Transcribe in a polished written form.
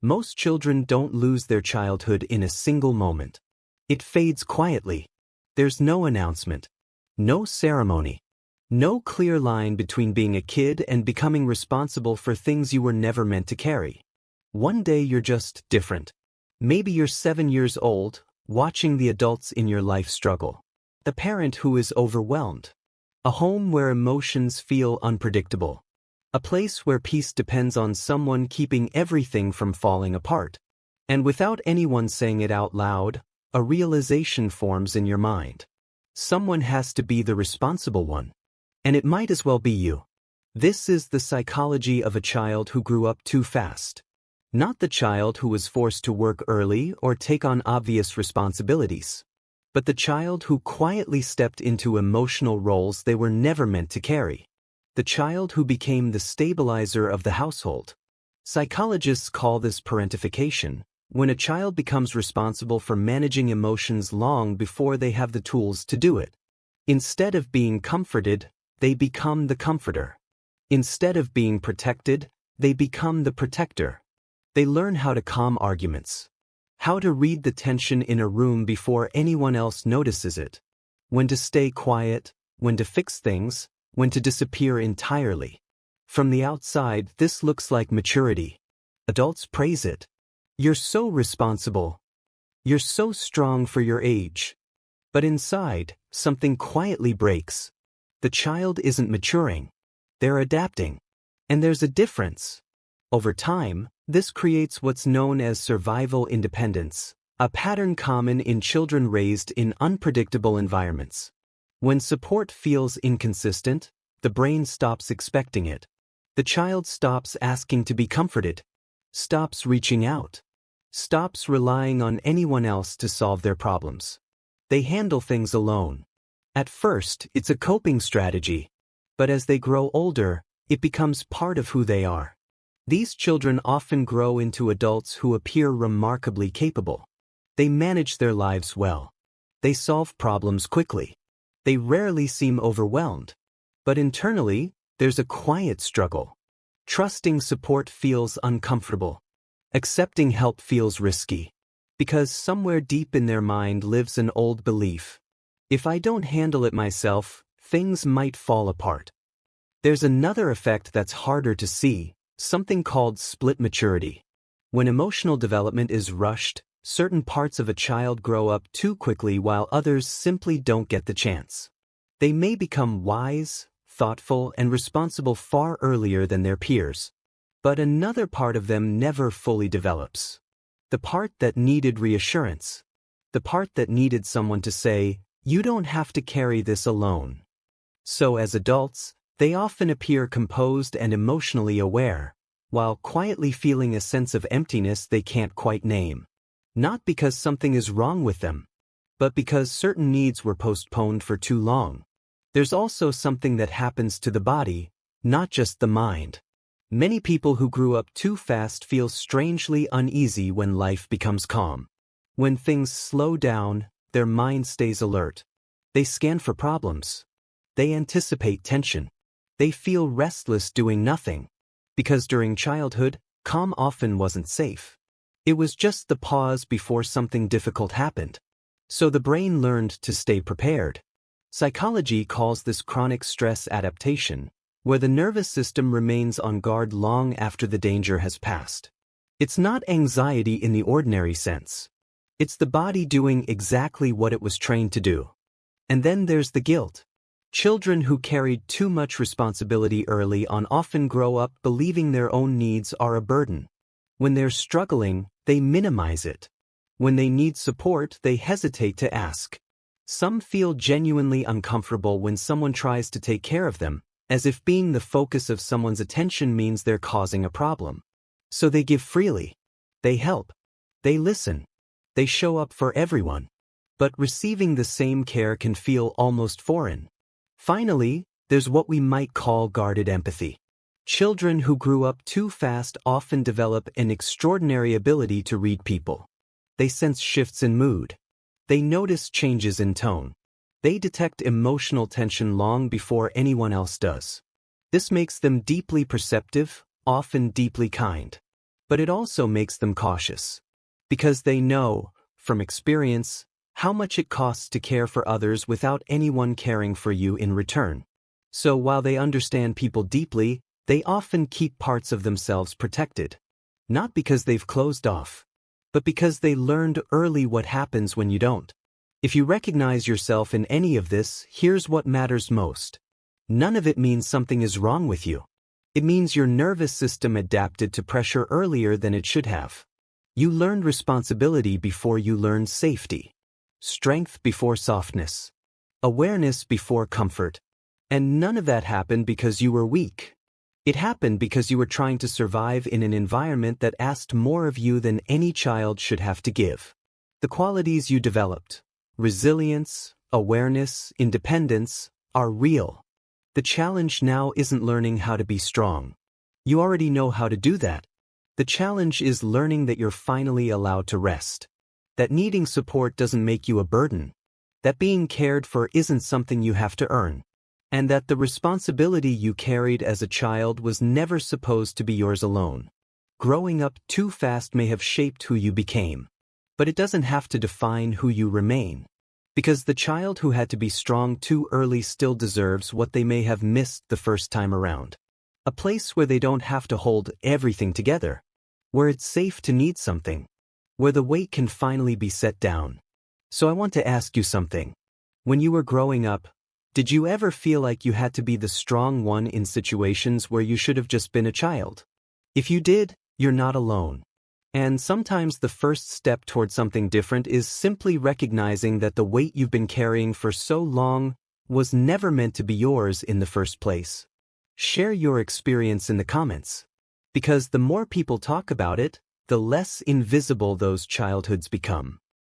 Most children don't lose their childhood in a single moment. It fades quietly. There's no announcement, no ceremony, no clear line between being a kid and becoming responsible for things you were never meant to carry. One day you're just different. Maybe you're 7 years old, watching the adults in your life struggle. The parent who is overwhelmed. A home where emotions feel unpredictable. A place where peace depends on someone keeping everything from falling apart. And without anyone saying it out loud, a realization forms in your mind. Someone has to be the responsible one. And it might as well be you. This is the psychology of a child who grew up too fast. Not the child who was forced to work early or take on obvious responsibilities, but the child who quietly stepped into emotional roles they were never meant to carry. The child who became the stabilizer of the household. Psychologists call this parentification, when a child becomes responsible for managing emotions long before they have the tools to do it. Instead of being comforted, they become the comforter. Instead of being protected, they become the protector. They learn how to calm arguments, how to read the tension in a room before anyone else notices it, when to stay quiet, when to fix things, when to disappear entirely. From the outside, this looks like maturity. Adults praise it. You're so responsible. You're so strong for your age. But inside, something quietly breaks. The child isn't maturing. They're adapting. And there's a difference. Over time, this creates what's known as survival independence, a pattern common in children raised in unpredictable environments. When support feels inconsistent, the brain stops expecting it. The child stops asking to be comforted, stops reaching out, stops relying on anyone else to solve their problems. They handle things alone. At first, it's a coping strategy, but as they grow older, it becomes part of who they are. These children often grow into adults who appear remarkably capable. They manage their lives well. They solve problems quickly. They rarely seem overwhelmed. But internally, there's a quiet struggle. Trusting support feels uncomfortable. Accepting help feels risky. Because somewhere deep in their mind lives an old belief. If I don't handle it myself, things might fall apart. There's another effect that's harder to see, something called split maturity. When emotional development is rushed, certain parts of a child grow up too quickly while others simply don't get the chance. They may become wise, thoughtful, and responsible far earlier than their peers. But another part of them never fully develops. The part that needed reassurance. The part that needed someone to say, "You don't have to carry this alone." So as adults, they often appear composed and emotionally aware, while quietly feeling a sense of emptiness they can't quite name. Not because something is wrong with them, but because certain needs were postponed for too long. There's also something that happens to the body, not just the mind. Many people who grew up too fast feel strangely uneasy when life becomes calm. When things slow down, their mind stays alert. They scan for problems. They anticipate tension. They feel restless doing nothing. Because during childhood, calm often wasn't safe. It was just the pause before something difficult happened. So the brain learned to stay prepared. Psychology calls this chronic stress adaptation, where the nervous system remains on guard long after the danger has passed. It's not anxiety in the ordinary sense. It's the body doing exactly what it was trained to do. And then there's the guilt. Children who carried too much responsibility early on often grow up believing their own needs are a burden. When they're struggling, they minimize it. When they need support, they hesitate to ask. Some feel genuinely uncomfortable when someone tries to take care of them, as if being the focus of someone's attention means they're causing a problem. So they give freely. They help. They listen. They show up for everyone. But receiving the same care can feel almost foreign. Finally, there's what we might call guarded empathy. Children who grew up too fast often develop an extraordinary ability to read people. They sense shifts in mood. They notice changes in tone. They detect emotional tension long before anyone else does. This makes them deeply perceptive, often deeply kind. But it also makes them cautious. Because they know, from experience, how much it costs to care for others without anyone caring for you in return. So while they understand people deeply, they often keep parts of themselves protected. Not because they've closed off, but because they learned early what happens when you don't. If you recognize yourself in any of this, here's what matters most. None of it means something is wrong with you. It means your nervous system adapted to pressure earlier than it should have. You learned responsibility before you learned safety. Strength before softness. Awareness before comfort. And none of that happened because you were weak. It happened because you were trying to survive in an environment that asked more of you than any child should have to give. The qualities you developed, resilience, awareness, independence, are real. The challenge now isn't learning how to be strong. You already know how to do that. The challenge is learning that you're finally allowed to rest. That needing support doesn't make you a burden. That being cared for isn't something you have to earn. And that the responsibility you carried as a child was never supposed to be yours alone. Growing up too fast may have shaped who you became. But it doesn't have to define who you remain. Because the child who had to be strong too early still deserves what they may have missed the first time around. A place where they don't have to hold everything together. Where it's safe to need something. Where the weight can finally be set down. So I want to ask you something. When you were growing up, did you ever feel like you had to be the strong one in situations where you should have just been a child? If you did, you're not alone. And sometimes the first step toward something different is simply recognizing that the weight you've been carrying for so long was never meant to be yours in the first place. Share your experience in the comments. Because the more people talk about it, the less invisible those childhoods become.